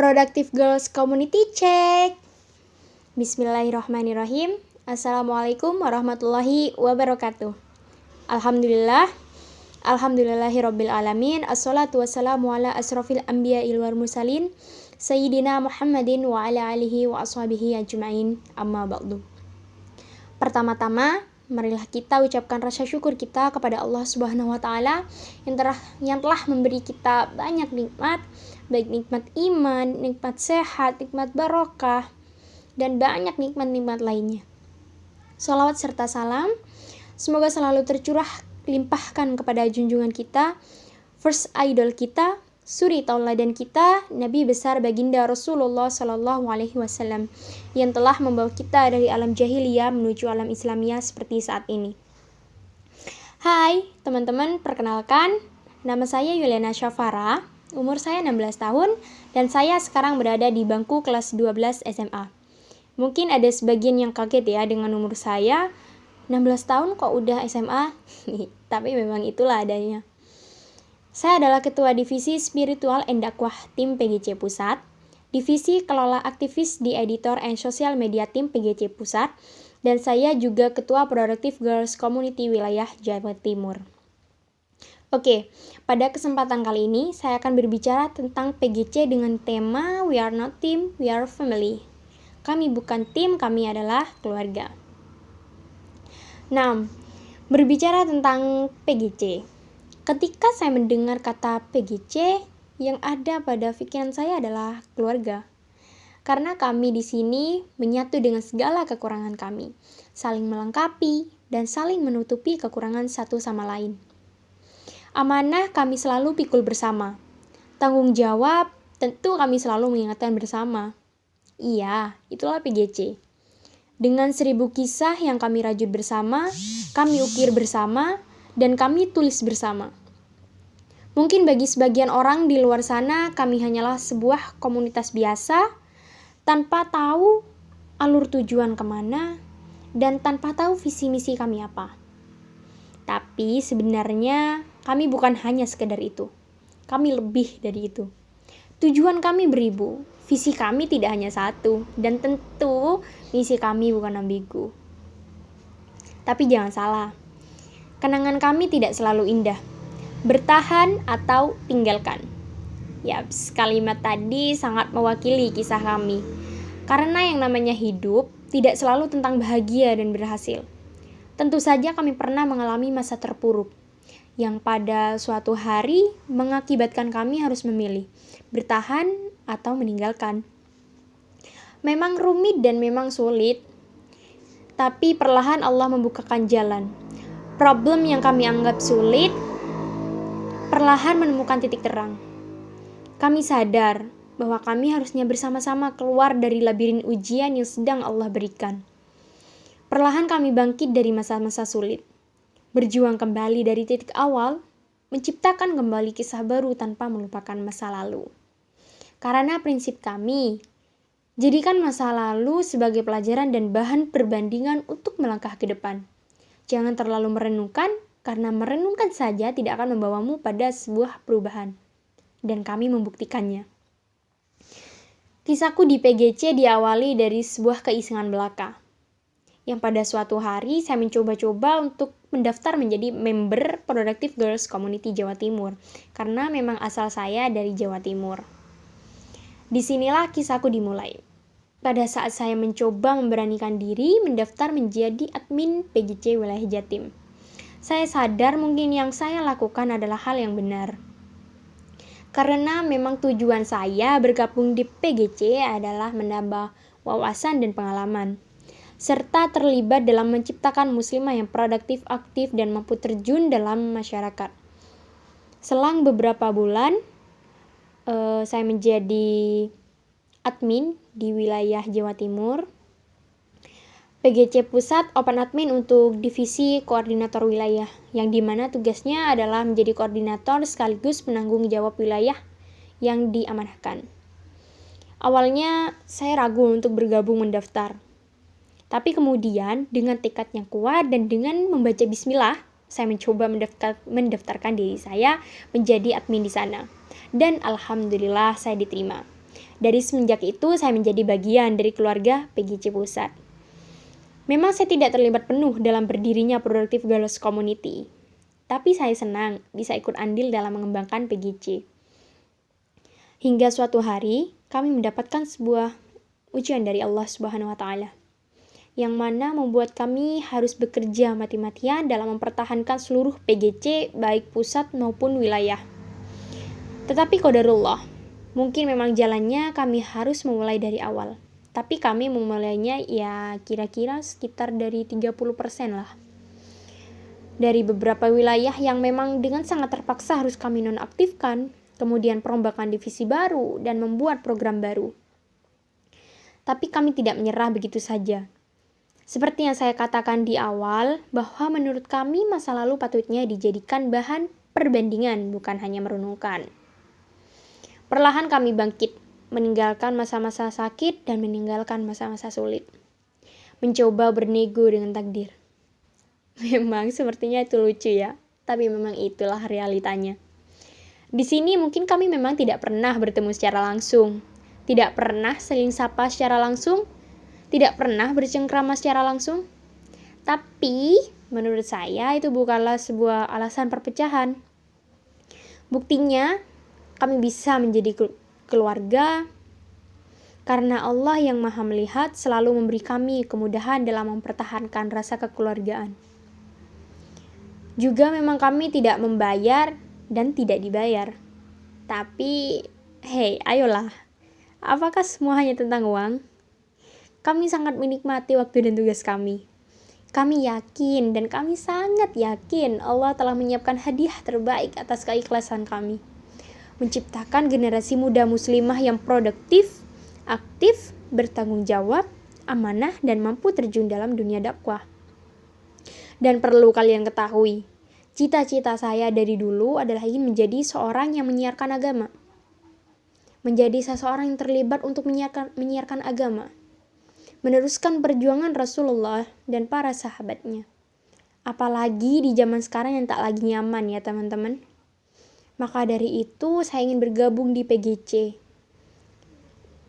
Productive Girls Community Check. Bismillahirrahmanirrahim. Assalamualaikum warahmatullahi wabarakatuh. Alhamdulillahirabbil alamin. Assalatu wassalamu ala asrofil anbiya'il wal mursalin Sayyidina Muhammadin wa ala alihi wa ashabihi ajma'in. Amma ba'du. Pertama-tama, marilah kita ucapkan rasa syukur kita kepada Allah Subhanahu wa taala yang telah memberi kita banyak nikmat, baik nikmat iman, nikmat sehat, nikmat barokah, dan banyak nikmat-nikmat lainnya. Sholawat serta salam semoga selalu tercurah limpahkan kepada junjungan kita, first idol kita, suri tauladan kita, Nabi besar baginda Rasulullah Sallallahu Alaihi Wasallam yang telah membawa kita dari alam jahiliyah menuju alam Islamiyah seperti saat ini. Hai teman-teman, perkenalkan, nama saya Yuliana Syafara, umur saya 16 tahun, dan saya sekarang berada di bangku kelas 12 SMA. Mungkin ada sebagian yang kaget ya dengan umur saya, 16 tahun kok udah SMA, tapi memang itulah adanya. Saya adalah Ketua Divisi Spiritual and Dakwah Tim PGC Pusat, Divisi Kelola Aktivis di Editor and Social Media Tim PGC Pusat, dan saya juga Ketua Productive Girls Community Wilayah Jawa Timur. Oke, pada kesempatan kali ini saya akan berbicara tentang PGC dengan tema We are not team, we are family. Kami bukan tim, kami adalah keluarga. Nah, berbicara tentang PGC. Ketika saya mendengar kata PGC, yang ada pada pikiran saya adalah keluarga. Karena kami di sini menyatu dengan segala kekurangan kami, saling melengkapi dan saling menutupi kekurangan satu sama lain. Amanah kami selalu pikul bersama. Tanggung jawab tentu kami selalu mengingatkan bersama. Iya, itulah PGC. Dengan 1000 kisah yang kami rajut bersama, kami ukir bersama, dan kami tulis bersama. Mungkin bagi sebagian orang di luar sana, kami hanyalah sebuah komunitas biasa, tanpa tahu alur tujuan kemana, dan tanpa tahu visi misi kami apa. Tapi sebenarnya kami bukan hanya sekedar itu. Kami lebih dari itu. Tujuan kami beribu, visi kami tidak hanya satu, dan tentu misi kami bukan ambigu. Tapi jangan salah, kenangan kami tidak selalu indah. Bertahan atau tinggalkan. Yaps, kalimat tadi sangat mewakili kisah kami. Karena yang namanya hidup tidak selalu tentang bahagia dan berhasil. Tentu saja kami pernah mengalami masa terpuruk, yang pada suatu hari mengakibatkan kami harus memilih, bertahan atau meninggalkan. Memang rumit dan memang sulit, tapi perlahan Allah membukakan jalan. Problem yang kami anggap sulit, perlahan menemukan titik terang. Kami sadar bahwa kami harusnya bersama-sama keluar dari labirin ujian yang sedang Allah berikan. Perlahan kami bangkit dari masa-masa sulit, berjuang kembali dari titik awal, menciptakan kembali kisah baru tanpa melupakan masa lalu. Karena prinsip kami, jadikan masa lalu sebagai pelajaran dan bahan perbandingan untuk melangkah ke depan. Jangan terlalu merenungkan, karena merenungkan saja tidak akan membawamu pada sebuah perubahan. Dan kami membuktikannya. Kisahku di PGC diawali dari sebuah keisengan belaka. Yang pada suatu hari saya mencoba-coba untuk mendaftar menjadi member Productive Girls Community Jawa Timur. Karena memang asal saya dari Jawa Timur. Disinilah kisahku dimulai. Pada saat saya mencoba memberanikan diri mendaftar menjadi admin PGC Wilayah Jatim. Saya sadar mungkin yang saya lakukan adalah hal yang benar. Karena memang tujuan saya bergabung di PGC adalah menambah wawasan dan pengalaman, serta terlibat dalam menciptakan muslimah yang produktif, aktif, dan mampu terjun dalam masyarakat. Selang beberapa bulan, saya menjadi admin di wilayah Jawa Timur. PGC Pusat open admin untuk divisi koordinator wilayah, yang dimana tugasnya adalah menjadi koordinator sekaligus penanggung jawab wilayah yang diamanahkan. Awalnya saya ragu untuk bergabung mendaftar. Tapi kemudian dengan tekad yang kuat dan dengan membaca bismillah, saya mencoba mendaftarkan diri saya menjadi admin di sana. Dan alhamdulillah saya diterima. Dari semenjak itu saya menjadi bagian dari keluarga PGC Pusat. Memang saya tidak terlibat penuh dalam berdirinya Productive Girls Community, tapi saya senang bisa ikut andil dalam mengembangkan PGC. Hingga suatu hari kami mendapatkan sebuah ujian dari Allah Subhanahu wa Ta'ala, yang mana membuat kami harus bekerja mati-matian dalam mempertahankan seluruh PGC baik pusat maupun wilayah. Tetapi qadarullah, mungkin memang jalannya kami harus memulai dari awal. Tapi kami memulainya ya kira-kira sekitar dari 30% lah. Dari beberapa wilayah yang memang dengan sangat terpaksa harus kami nonaktifkan, kemudian perombakan divisi baru dan membuat program baru. Tapi kami tidak menyerah begitu saja. Seperti yang saya katakan di awal, bahwa menurut kami masa lalu patutnya dijadikan bahan perbandingan, bukan hanya merenungkan. Perlahan kami bangkit, meninggalkan masa-masa sakit dan meninggalkan masa-masa sulit. Mencoba bernego dengan takdir. Memang sepertinya itu lucu ya, tapi memang itulah realitanya. Di sini mungkin kami memang tidak pernah bertemu secara langsung, tidak pernah saling sapa secara langsung, tidak pernah bercengkrama secara langsung. Tapi menurut saya itu bukanlah sebuah alasan perpecahan. Buktinya kami bisa menjadi keluarga karena Allah yang Maha Melihat selalu memberi kami kemudahan dalam mempertahankan rasa kekeluargaan. Juga memang kami tidak membayar dan tidak dibayar. Tapi hey, ayolah. Apakah semua hanya tentang uang? Kami sangat menikmati waktu dan tugas kami. Kami yakin dan kami sangat yakin Allah telah menyiapkan hadiah terbaik atas keikhlasan kami. Menciptakan generasi muda muslimah yang produktif, aktif, bertanggung jawab, amanah, dan mampu terjun dalam dunia dakwah. Dan perlu kalian ketahui, cita-cita saya dari dulu adalah ingin menjadi seorang yang menyiarkan agama. Menjadi seseorang yang terlibat untuk menyiarkan agama. Meneruskan perjuangan Rasulullah dan para sahabatnya. Apalagi di zaman sekarang yang tak lagi nyaman ya teman-teman. Maka dari itu saya ingin bergabung di PGC.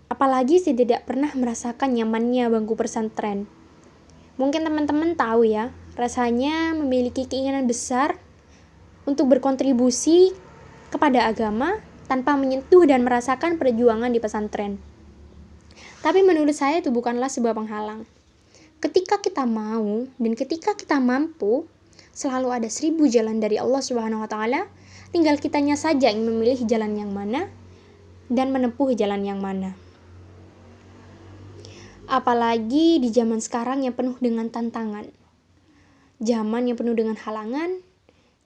Apalagi saya tidak pernah merasakan nyamannya bangku pesantren. Mungkin teman-teman tahu ya, rasanya memiliki keinginan besar untuk berkontribusi kepada agama tanpa menyentuh dan merasakan perjuangan di pesantren. Tapi menurut saya itu bukanlah sebuah penghalang. Ketika kita mau dan ketika kita mampu, selalu ada 1000 jalan dari Allah Subhanahu wa Ta'ala. Tinggal kitanya saja yang memilih jalan yang mana dan menempuh jalan yang mana. Apalagi di zaman sekarang yang penuh dengan tantangan. Zaman yang penuh dengan halangan,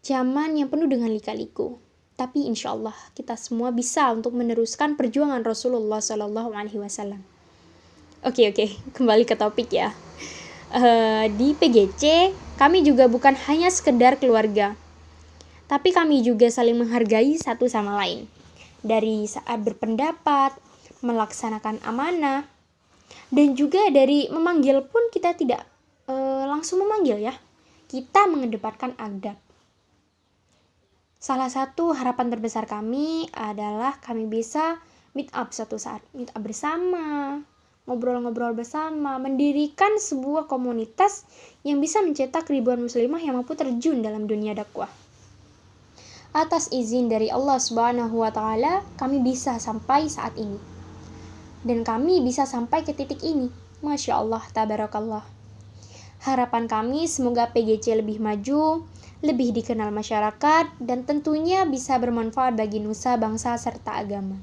zaman yang penuh dengan lika-liku. Tapi insya Allah kita semua bisa untuk meneruskan perjuangan Rasulullah SAW. Oke, kembali ke topik ya. Di PGC, kami juga bukan hanya sekedar keluarga, tapi kami juga saling menghargai satu sama lain. Dari saat berpendapat, melaksanakan amanah, dan juga dari memanggil pun kita tidak langsung memanggil ya. Kita mengedepankan adab. Salah satu harapan terbesar kami adalah kami bisa meet up suatu saat. Meet up bersama, ngobrol-ngobrol bersama, mendirikan sebuah komunitas yang bisa mencetak ribuan muslimah yang mampu terjun dalam dunia dakwah. Atas izin dari Allah Subhanahu wa Ta'ala, kami bisa sampai saat ini. Dan kami bisa sampai ke titik ini. Masya Allah, tabarakallah. Harapan kami semoga PGC lebih maju, lebih dikenal masyarakat, dan tentunya bisa bermanfaat bagi nusa, bangsa, serta agama.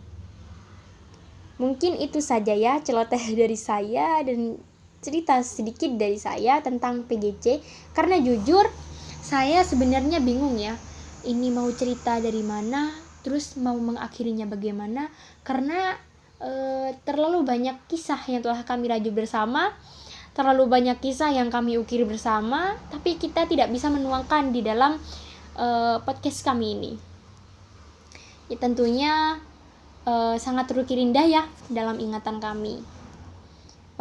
Mungkin itu saja ya celoteh dari saya dan cerita sedikit dari saya tentang PGC. Karena jujur, saya sebenarnya bingung ya. Ini mau cerita dari mana, terus mau mengakhirinya bagaimana. Karena terlalu banyak kisah yang telah kami rajut bersama, terlalu banyak kisah yang kami ukir bersama, tapi kita tidak bisa menuangkan di dalam podcast kami ini. Ya, tentunya sangat terukir indah ya dalam ingatan kami.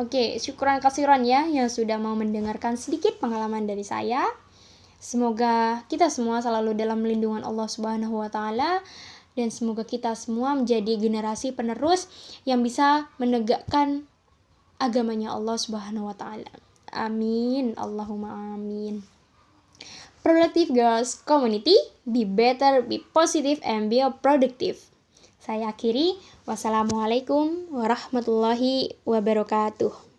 Oke, syukuran kasiran ya yang sudah mau mendengarkan sedikit pengalaman dari saya. Semoga kita semua selalu dalam lindungan Allah Subhanahu wa Ta'ala Dan semoga kita semua menjadi generasi penerus yang bisa menegakkan agamanya Allah Subhanahu wa Ta'ala. Amin, Allahumma amin. Productive Girls Community, be better, be positive, and be productive. Saya akhiri. Wassalamualaikum warahmatullahi wabarakatuh.